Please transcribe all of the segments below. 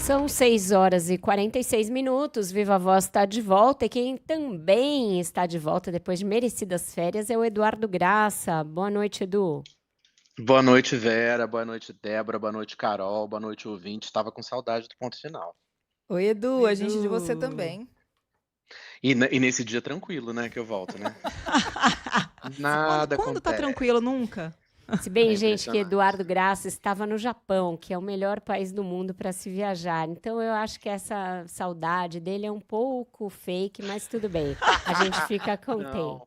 São 6 horas e 46 minutos. Viva Voz está de volta. E quem também está de volta depois de merecidas férias é o Eduardo Graça. Boa noite, Edu. Boa noite, Vera. Boa noite, Débora. Boa noite, Carol. Boa noite, ouvinte. Estava com saudade do ponto final. Oi, Edu, Oi, a gente de você Edu. também. E nesse dia tranquilo, né, que eu volto, né? Quando, Nada quando tá acontece. tranquilo, nunca? Se bem, É gente, que impressionante. Eduardo Graça estava no Japão, que é o melhor país do mundo para se viajar. Então eu acho que essa saudade dele é um pouco fake, mas tudo bem. A gente fica contente. Não,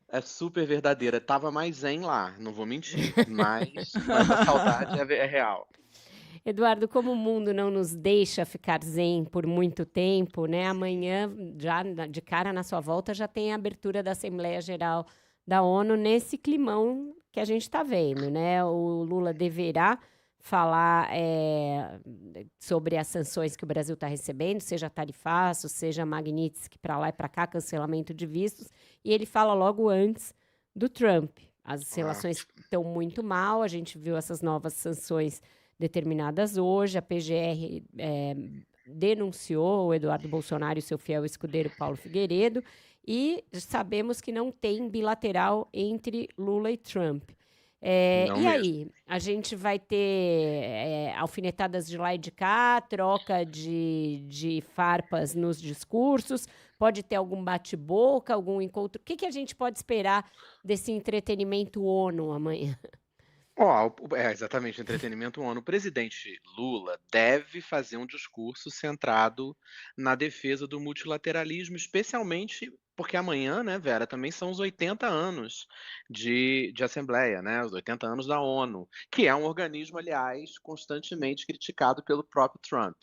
é super verdadeira. Tava mais zen lá, não vou mentir. Mas a saudade é real. Eduardo, como o mundo não nos deixa ficar zen por muito tempo, né? Amanhã, já de cara na sua volta, já tem a abertura da Assembleia Geral da ONU nesse climão que a gente está vendo, né? O Lula deverá falar sobre as sanções que o Brasil está recebendo, seja tarifaço, seja Magnitsky para lá e para cá, cancelamento de vistos, e ele fala logo antes do Trump. As Ah, relações estão muito mal, a gente viu essas novas sanções determinadas hoje. A PGR denunciou o Eduardo Bolsonaro e seu fiel escudeiro Paulo Figueiredo, e sabemos que não tem bilateral entre Lula e Trump. não E mesmo. aí, a gente vai ter alfinetadas de lá e de cá, troca de farpas nos discursos, pode ter algum bate-boca, algum encontro. O que a gente pode esperar desse entretenimento ONU amanhã? Exatamente, entretenimento ONU. O presidente Lula deve fazer um discurso centrado na defesa do multilateralismo, especialmente porque amanhã, né, Vera, também são os 80 anos de Assembleia, né, os 80 anos da ONU, que é um organismo, aliás, constantemente criticado pelo próprio Trump.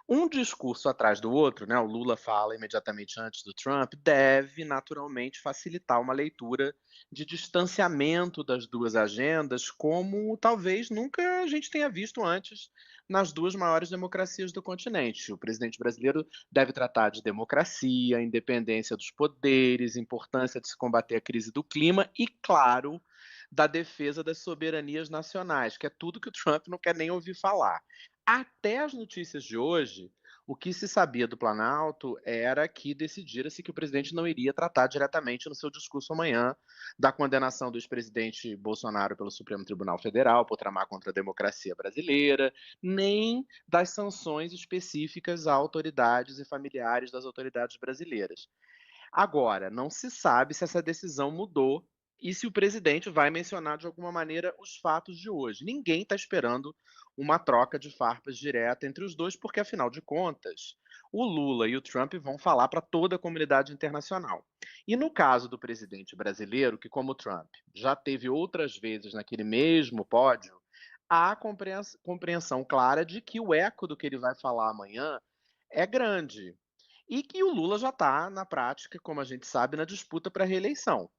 Um discurso atrás do outro, né, o Lula fala imediatamente antes do Trump, deve naturalmente facilitar uma leitura de distanciamento das duas agendas, como talvez nunca a gente tenha visto antes nas duas maiores democracias do continente. O presidente brasileiro deve tratar de democracia, independência dos poderes, importância de se combater a crise do clima e, claro, da defesa das soberanias nacionais, que é tudo que o Trump não quer nem ouvir falar. Até as notícias de hoje, o que se sabia do Planalto era que decidira-se que o presidente não iria tratar diretamente no seu discurso amanhã da condenação do ex-presidente Bolsonaro pelo Supremo Tribunal Federal por tramar contra a democracia brasileira, nem das sanções específicas a autoridades e familiares das autoridades brasileiras. Agora, não se sabe se essa decisão mudou e se o presidente vai mencionar de alguma maneira os fatos de hoje. Ninguém está esperando uma troca de farpas direta entre os dois, porque afinal de contas, o Lula e o Trump vão falar para toda a comunidade internacional. E no caso do presidente brasileiro, que como o Trump já teve outras vezes naquele mesmo pódio, há compreensão clara de que o eco do que ele vai falar amanhã é grande. E que o Lula já está, na prática, como a gente sabe, na disputa para a reeleição.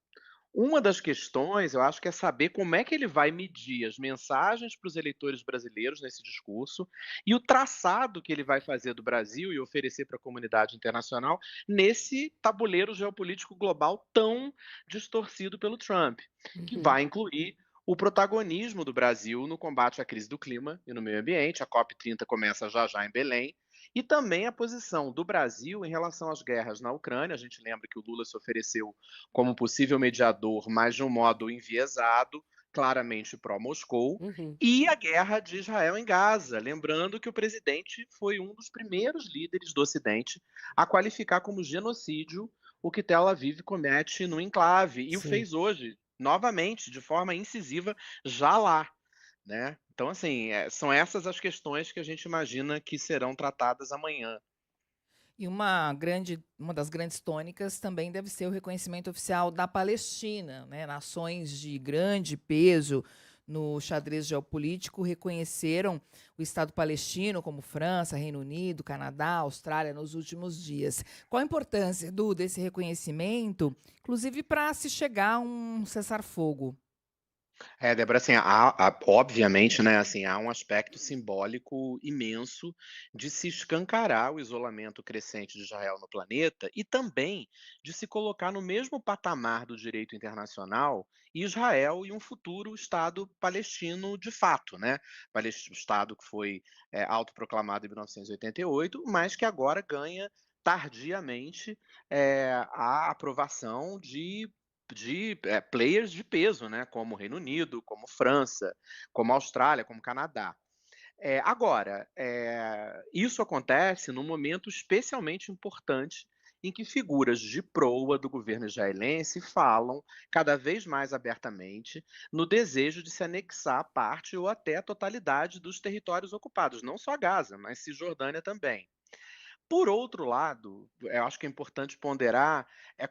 Uma das questões, eu acho que é saber como é que ele vai medir as mensagens para os eleitores brasileiros nesse discurso e o traçado que ele vai fazer do Brasil e oferecer para a comunidade internacional nesse tabuleiro geopolítico global tão distorcido pelo Trump, que Uhum. vai incluir o protagonismo do Brasil no combate à crise do clima e no meio ambiente. A COP30 começa já já em Belém. E também a posição do Brasil em relação às guerras na Ucrânia. A gente lembra que o Lula se ofereceu como possível mediador, mas de um modo enviesado, claramente pró-Moscou, Uhum. e a guerra de Israel em Gaza. Lembrando que o presidente foi um dos primeiros líderes do Ocidente a qualificar como genocídio o que Tel Aviv comete no enclave, e o Sim. fez hoje, novamente, de forma incisiva, já lá. Né? Então, assim, são essas as questões que a gente imagina que serão tratadas amanhã. E uma das grandes tônicas também deve ser o reconhecimento oficial da Palestina, né? Nações de grande peso no xadrez geopolítico reconheceram o Estado palestino, como França, Reino Unido, Canadá, Austrália, nos últimos dias. Qual a importância desse reconhecimento, inclusive para se chegar a um cessar-fogo? Débora, assim, obviamente, né, assim, há um aspecto simbólico imenso de se escancarar o isolamento crescente de Israel no planeta e também de se colocar no mesmo patamar do direito internacional Israel e um futuro Estado palestino de fato, né? Estado que foi autoproclamado em 1988, mas que agora ganha tardiamente a aprovação de players de peso, né, como o Reino Unido, como França, como Austrália, como Canadá. Agora, isso acontece num momento especialmente importante em que figuras de proa do governo israelense falam cada vez mais abertamente no desejo de se anexar parte ou até a totalidade dos territórios ocupados, não só Gaza, mas Cisjordânia também. Por outro lado, eu acho que é importante ponderar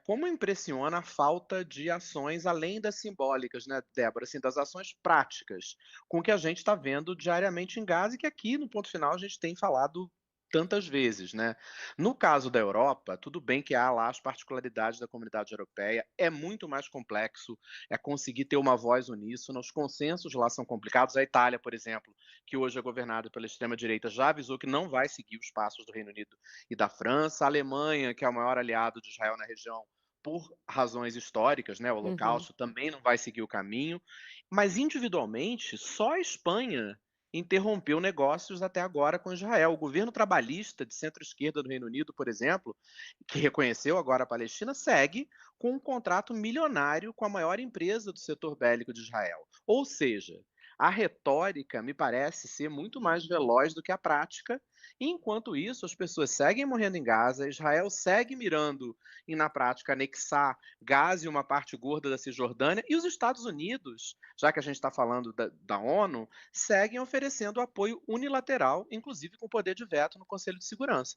como impressiona a falta de ações além das simbólicas, né, Débora, assim, das ações práticas, com o que a gente está vendo diariamente em Gaza e que aqui no ponto final a gente tem falado tantas vezes, né. No caso da Europa, tudo bem que há lá as particularidades da comunidade europeia, é muito mais complexo, conseguir ter uma voz uníssona, os consensos lá são complicados. A Itália, por exemplo, que hoje é governada pela extrema direita, já avisou que não vai seguir os passos do Reino Unido e da França, a Alemanha, que é o maior aliado de Israel na região por razões históricas, né, o Uhum. Holocausto também não vai seguir o caminho, mas individualmente só a Espanha interrompeu negócios até agora com Israel. O governo trabalhista de centro-esquerda do Reino Unido, por exemplo, que reconheceu agora a Palestina, segue com um contrato milionário com a maior empresa do setor bélico de Israel. Ou seja, a retórica me parece ser muito mais veloz do que a prática. E enquanto isso, as pessoas seguem morrendo em Gaza, Israel segue mirando em, na prática, anexar Gaza e uma parte gorda da Cisjordânia, e os Estados Unidos, já que a gente está falando da ONU, seguem oferecendo apoio unilateral, inclusive com poder de veto no Conselho de Segurança.